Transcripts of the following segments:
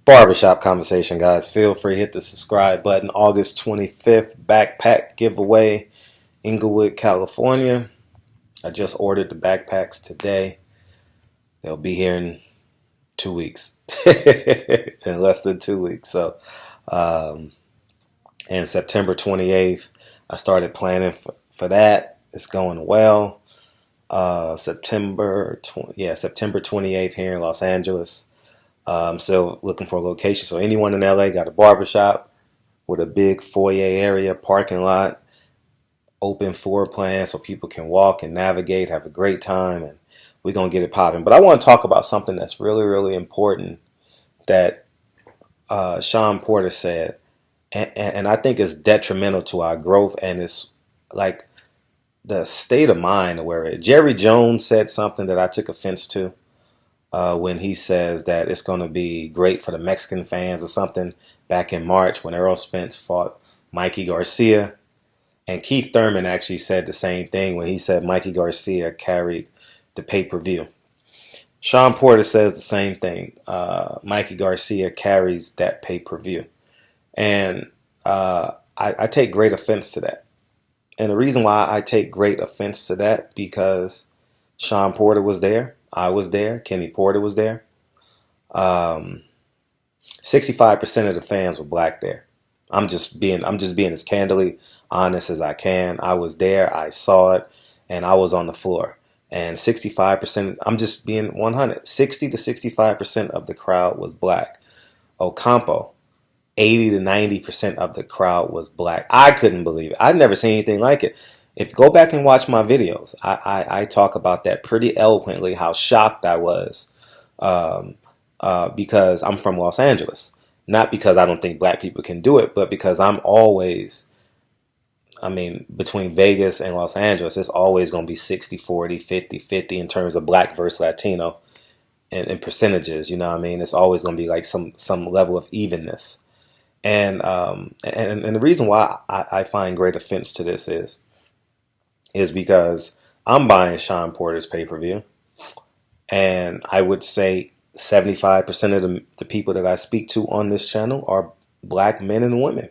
Barbershop conversation, guys. Feel free to hit the subscribe button. August 25th, backpack giveaway, Inglewood, California. I just ordered the backpacks today. They'll be here in 2 weeks, in less than 2 weeks. So, and September 28th, I started planning for that. It's going well. September 28th here in Los Angeles. I'm still looking for a location. So anyone in LA got a barbershop with a big foyer area, parking lot, open floor plan so people can walk and navigate, have a great time, and we're going to get it popping. But I want to talk about something that's really, really important that Shawn Porter said, and I think it's detrimental to our growth, and it's like the state of mind where Jerry Jones said something that I took offense to. When he says that it's going to be great for the Mexican fans or something back in March when Errol Spence fought Mikey Garcia. And Keith Thurman actually said the same thing when he said Mikey Garcia carried the pay-per-view. Shawn Porter says the same thing. Mikey Garcia carries that pay-per-view. And I take great offense to that. And the reason why I take great offense to that, because Shawn Porter was there. I was there. Kenny Porter was there. 65% of the fans were black there. I'm just being as candidly honest as I can. I was there. I saw it, and I was on the floor. And 65%. I'm just being 100. 60 to 65% of the crowd was black. Ocampo, 80 to 90% of the crowd was black. I couldn't believe it. I've never seen anything like it. If you go back and watch my videos, I talk about that pretty eloquently, how shocked I was because I'm from Los Angeles. Not because I don't think black people can do it, but because I'm always, between Vegas and Los Angeles, it's always going to be 60-40, 50-50 in terms of black versus Latino and percentages. You know what I mean? It's always going to be like some level of evenness. And the reason why I find great offense to this is because I'm buying Shawn Porter's pay-per-view, and I would say 75% of the people that I speak to on this channel are black men and women,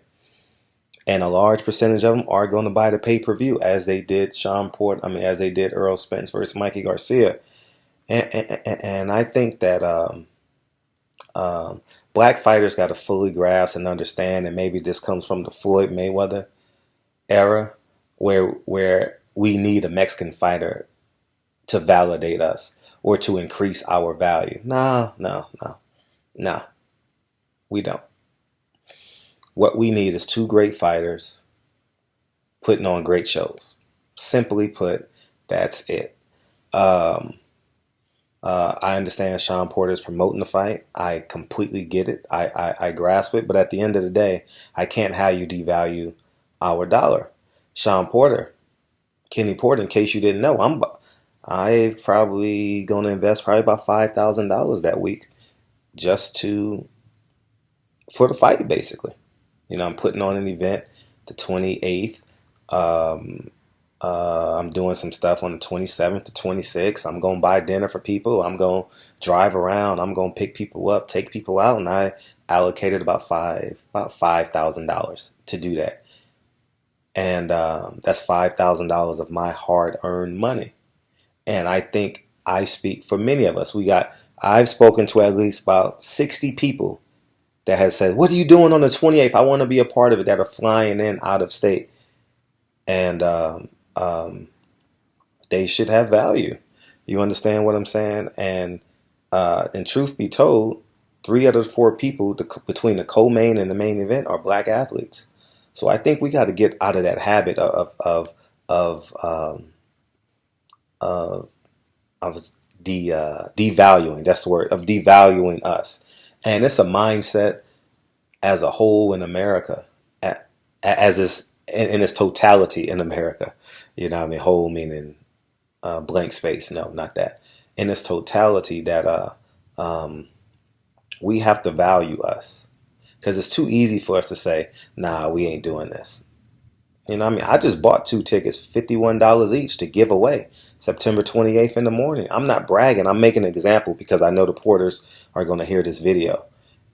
and a large percentage of them are going to buy the pay-per-view as they did Shawn Porter. As they did Errol Spence versus Mikey Garcia, and I think that black fighters got to fully grasp and understand, and maybe this comes from the Floyd Mayweather era, where we need a Mexican fighter to validate us or to increase our value. No. We don't. What we need is two great fighters putting on great shows. Simply put, that's it. I understand Shawn Porter is promoting the fight. I completely get it. I grasp it. But at the end of the day, I can't have you devalue our dollar. Shawn Porter, Kenny Porter, in case you didn't know, I'm probably going to invest probably about $5,000 that week just for the fight, basically. I'm putting on an event the 28th. I'm doing some stuff on the 27th to 26th. I'm going to buy dinner for people. I'm going to drive around. I'm going to pick people up, take people out, and I allocated about $5,000 to do that. And that's $5,000 of my hard-earned money. And I think I speak for many of us. I've spoken to at least about 60 people that has said, "What are you doing on the 28th? I want to be a part of it," that are flying in out of state. And they should have value. You understand what I'm saying? And truth be told, 3 out of 4 people between the co-main and the main event are black athletes. So I think we got to get out of that habit of devaluing. That's the word, of devaluing us. And it's a mindset as a whole in America, as is in its totality in America. Whole meaning blank space. No, not that. In its totality, that we have to value us. Because it's too easy for us to say, nah, we ain't doing this. I just bought 2 tickets, $51 each, to give away September 28th in the morning. I'm not bragging. I'm making an example because I know the Porters are going to hear this video.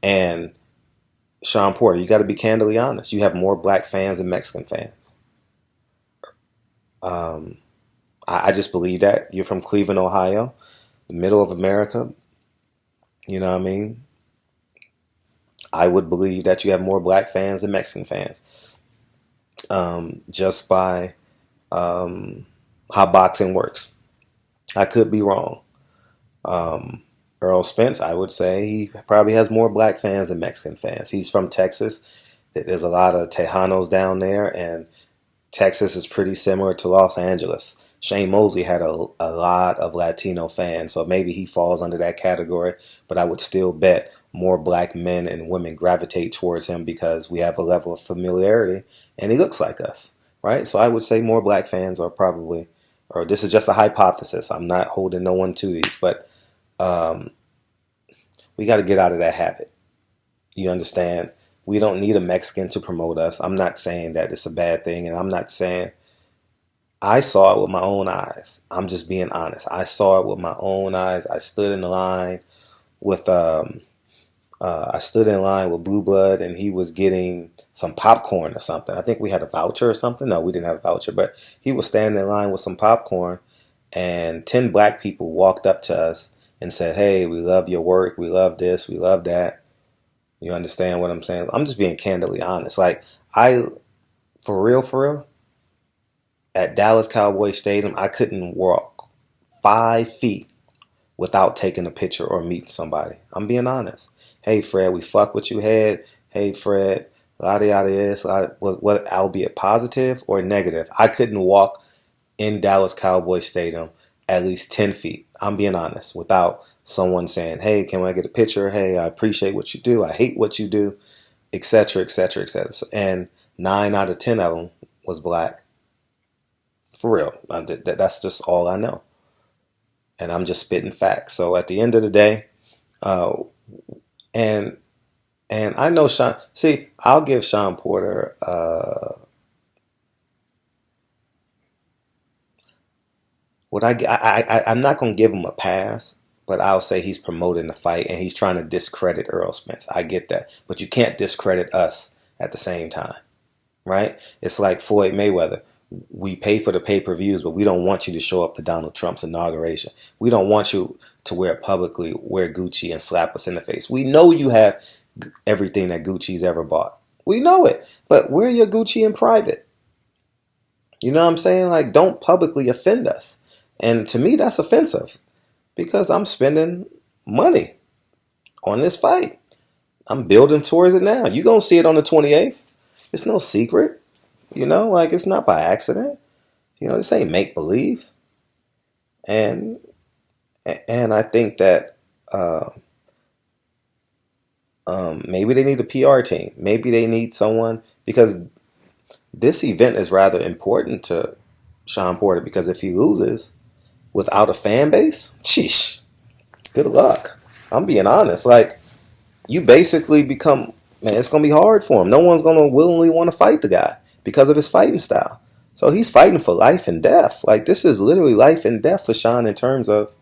And Shawn Porter, you got to be candidly honest. You have more black fans than Mexican fans. I just believe that. You're from Cleveland, Ohio, the middle of America. You know what I mean? I would believe that you have more black fans than Mexican fans. Just by how boxing works. I could be wrong. Earl Spence, I would say he probably has more black fans than Mexican fans. He's from Texas. There's a lot of Tejanos down there, and Texas is pretty similar to Los Angeles. Shane Mosley had a lot of Latino fans, so maybe he falls under that category, but I would still bet more black men and women gravitate towards him because we have a level of familiarity, and he looks like us, right? So I would say more black fans are probably, or this is just a hypothesis. I'm not holding no one to these, but we got to get out of that habit. You understand? We don't need a Mexican to promote us. I'm not saying that it's a bad thing, and I'm not saying I saw it with my own eyes. I'm just being honest. I saw it with my own eyes. I stood in the line with Blue Blood, and he was getting some popcorn or something. I think we had a voucher or something. No, we didn't have a voucher, but he was standing in line with some popcorn, and 10 black people walked up to us and said, "Hey, we love your work. We love this. We love that." You understand what I'm saying? I'm just being candidly honest. Like, for real, at Dallas Cowboy Stadium, I couldn't walk 5 feet without taking a picture or meeting somebody. I'm being honest. Hey, Fred, we fuck what you had. Hey, Fred, yada yada this, albeit positive or negative. I couldn't walk in Dallas Cowboy Stadium at least 10 feet. I'm being honest, without someone saying, "Hey, can I get a picture? Hey, I appreciate what you do. I hate what you do," etc., etc., etc. And 9 out of 10 of them was black. For real. That's just all I know. And I'm just spitting facts. So at the end of the day, and I know Shawn. See, I'll give Shawn Porter. I'm not gonna give him a pass, but I'll say he's promoting the fight and he's trying to discredit Earl Spence. I get that, but you can't discredit us at the same time, right? It's like Floyd Mayweather. We pay for the pay-per-views, but we don't want you to show up to Donald Trump's inauguration. We don't want you to wear Gucci and slap us in the face. We know you have everything that Gucci's ever bought. We know it, but wear your Gucci in private. You know what I'm saying? Like, don't publicly offend us. And to me, that's offensive because I'm spending money on this fight. I'm building towards it now. You're going to see it on the 28th. It's no secret. You know, like, it's not by accident. You know, this ain't make believe. And I think that maybe they need a PR team. Maybe they need someone, because this event is rather important to Shawn Porter, because if he loses without a fan base, sheesh, good luck. I'm being honest. Like, you basically become, man, it's going to be hard for him. No one's going to willingly want to fight the guy because of his fighting style. So he's fighting for life and death. Like, this is literally life and death for Shawn in terms of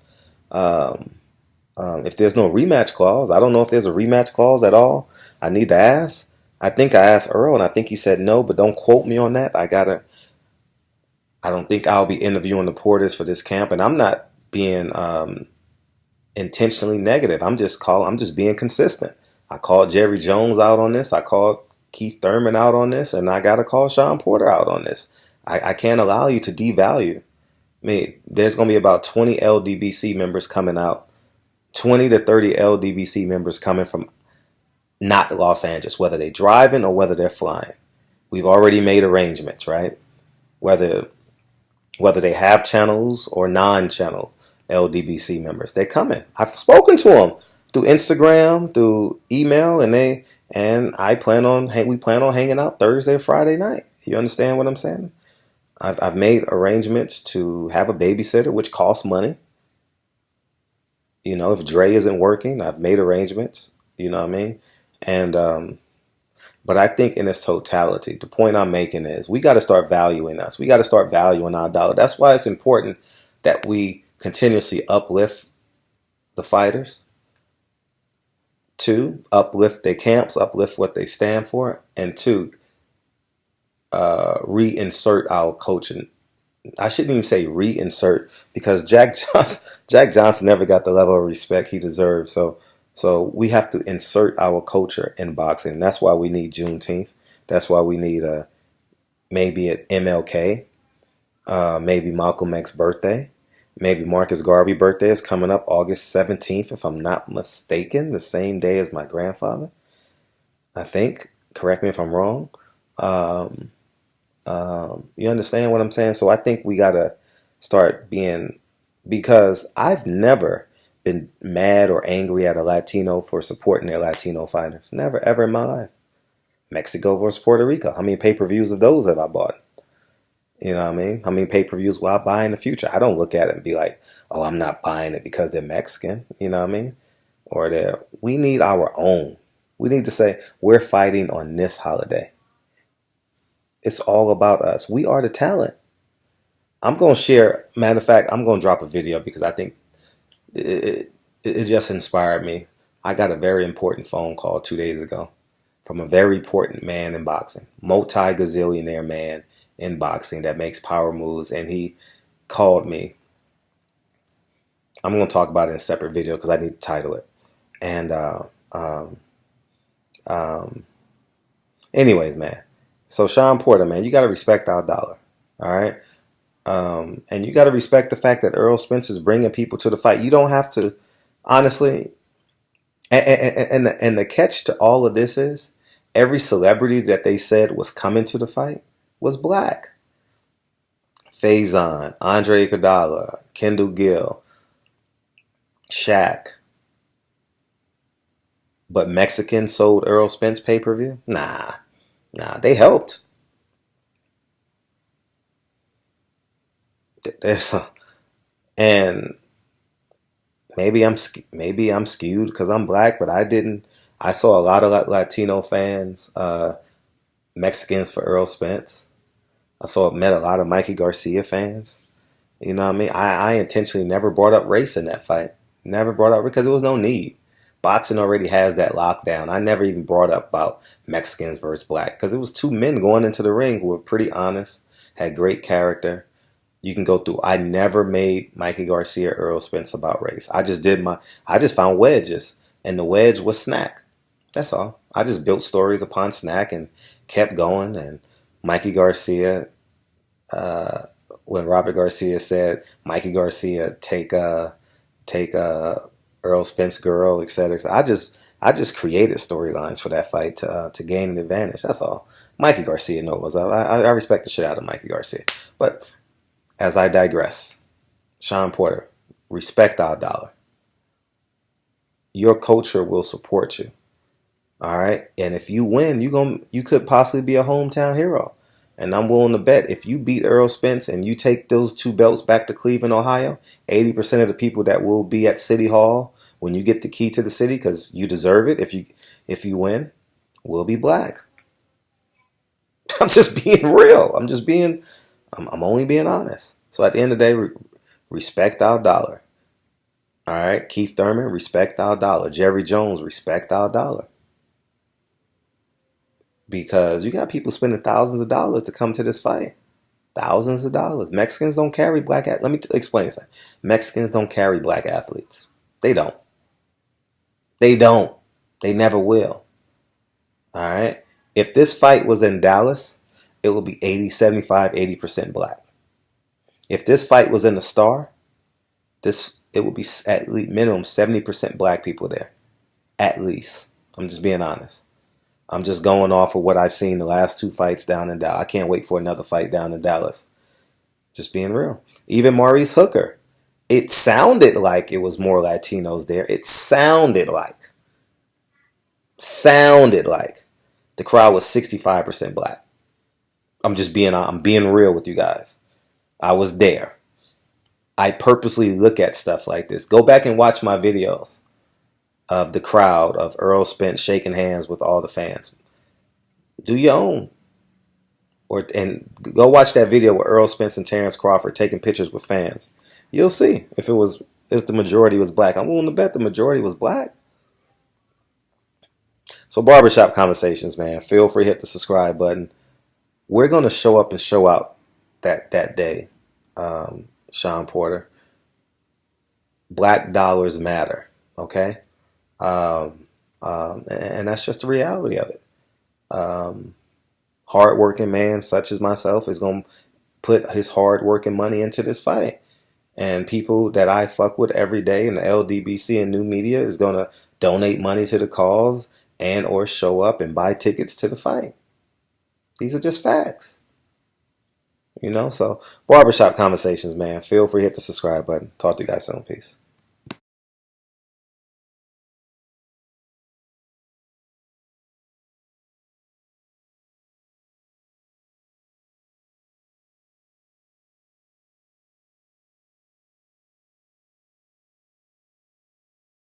if there's no rematch clause. I don't know if there's a rematch clause at all. I need to ask. I think I asked Earl, and I think he said no, but don't quote me on that. I don't think I'll be interviewing the Porters for this camp, and I'm not being intentionally negative. I'm just being consistent. I called Jerry Jones out on this. I called Keith Thurman out on this, and I got to call Shawn Porter out on this. I can't allow you to devalue. I mean, there's going to be about 20 LDBC members coming out, 20 to 30 LDBC members coming from not Los Angeles, whether they're driving or whether they're flying. We've already made arrangements, right? Whether they have channels or non-channel LDBC members, they're coming. I've spoken to them through Instagram, through email, and we plan on hanging out Thursday or Friday night. You understand what I'm saying? I've made arrangements to have a babysitter, which costs money. You know, if Dre isn't working, I've made arrangements. You know what I mean? And but I think in its totality, the point I'm making is we got to start valuing us. We got to start valuing our dollar. That's why it's important that we continuously uplift the fighters. 2, uplift their camps, uplift what they stand for. And 2, reinsert our coaching. I shouldn't even say reinsert, because Jack Johnson never got the level of respect he deserved. So we have to insert our culture in boxing. That's why we need Juneteenth. That's why we need maybe an MLK, maybe Malcolm X's birthday, maybe Marcus Garvey's birthday is coming up August 17th, if I'm not mistaken, the same day as my grandfather, I think. Correct me if I'm wrong. You understand what I'm saying? So I think we gotta start being, because I've never been mad or angry at a Latino for supporting their Latino fighters. Never, ever in my life. Mexico versus Puerto Rico. How many pay-per-views of those have I bought? You know what I mean? How many pay-per-views will I buy in the future? I don't look at it and be like, oh, I'm not buying it because they're Mexican. You know what I mean? Or we need our own. We need to say, we're fighting on this holiday. It's all about us. We are the talent. I'm going to share, matter of fact, I'm going to drop a video because I think it just inspired me. I got a very important phone call 2 days ago from a very important man in boxing, multi-gazillionaire man in boxing that makes power moves, and he called me. I'm going to talk about it in a separate video because I need to title it. And anyways, man. So Shawn Porter, man, you got to respect our dollar, all right? And you got to respect the fact that Errol Spence is bringing people to the fight. You don't have to, honestly. And the catch to all of this is, every celebrity that they said was coming to the fight was black. Faison, Andre Iguodala, Kendall Gill, Shaq. But Mexicans sold Errol Spence pay-per-view? Nah, they helped. And maybe I'm skewed because I'm black, but I saw a lot of Latino fans, Mexicans for Errol Spence. Met a lot of Mikey Garcia fans. You know what I mean? I intentionally never brought up race in that fight. Never brought up, because there was no need. Boxing already has that lockdown. I never even brought up about Mexicans versus black, because it was two men going into the ring who were pretty honest, had great character. You can go through. I never made Mikey Garcia, Errol Spence about race. I just found wedges, and the wedge was Snack. That's all. I just built stories upon Snack and kept going. And Mikey Garcia, when Robert Garcia said, Mikey Garcia, take Errol Spence girl, etc. I just created storylines for that fight to gain an advantage. That's all. Mikey Garcia knows what's up. I respect the shit out of Mikey Garcia. But as I digress, Shawn Porter, respect our dollar. Your culture will support you. All right? And if you win, you could possibly be a hometown hero. And I'm willing to bet if you beat Errol Spence and you take those 2 belts back to Cleveland, Ohio, 80% of the people that will be at City Hall when you get the key to the city, because you deserve it if you win, will be black. I'm just being real. I'm only being honest. So at the end of the day, respect our dollar. All right? Keith Thurman, respect our dollar. Jerry Jones, respect our dollar. Because you got people spending thousands of dollars to come to this fight. Thousands of dollars. Mexicans don't carry black athletes. Let me explain this. Mexicans don't carry black athletes. They don't. They don't. They never will. All right? If this fight was in Dallas, it would be 80% black. If this fight was in the Star, it would be at least minimum 70% black people there. At least. I'm just being honest. I'm just going off of what I've seen the last 2 fights down in Dallas. I can't wait for another fight down in Dallas. Just being real. Even Maurice Hooker. It sounded like it was more Latinos there. It sounded like. The crowd was 65% black. I'm being real with you guys. I was there. I purposely look at stuff like this. Go back and watch my videos of the crowd of Errol Spence shaking hands with all the fans. Do your own. And go watch that video with Errol Spence and Terrence Crawford taking pictures with fans. You'll see if the majority was black. I'm willing to bet the majority was black. So barbershop conversations, man. Feel free to hit the subscribe button. We're gonna show up and show out that day, Shawn Porter. Black dollars matter, okay? And that's just the reality of it. Hardworking man such as myself is gonna put his hardworking money into this fight. And people that I fuck with every day in the LDBC and new media is going to donate money to the cause and or show up and buy tickets to the fight. These are just facts. So barbershop conversations, man. Feel free to hit the subscribe button. Talk to you guys soon. Peace.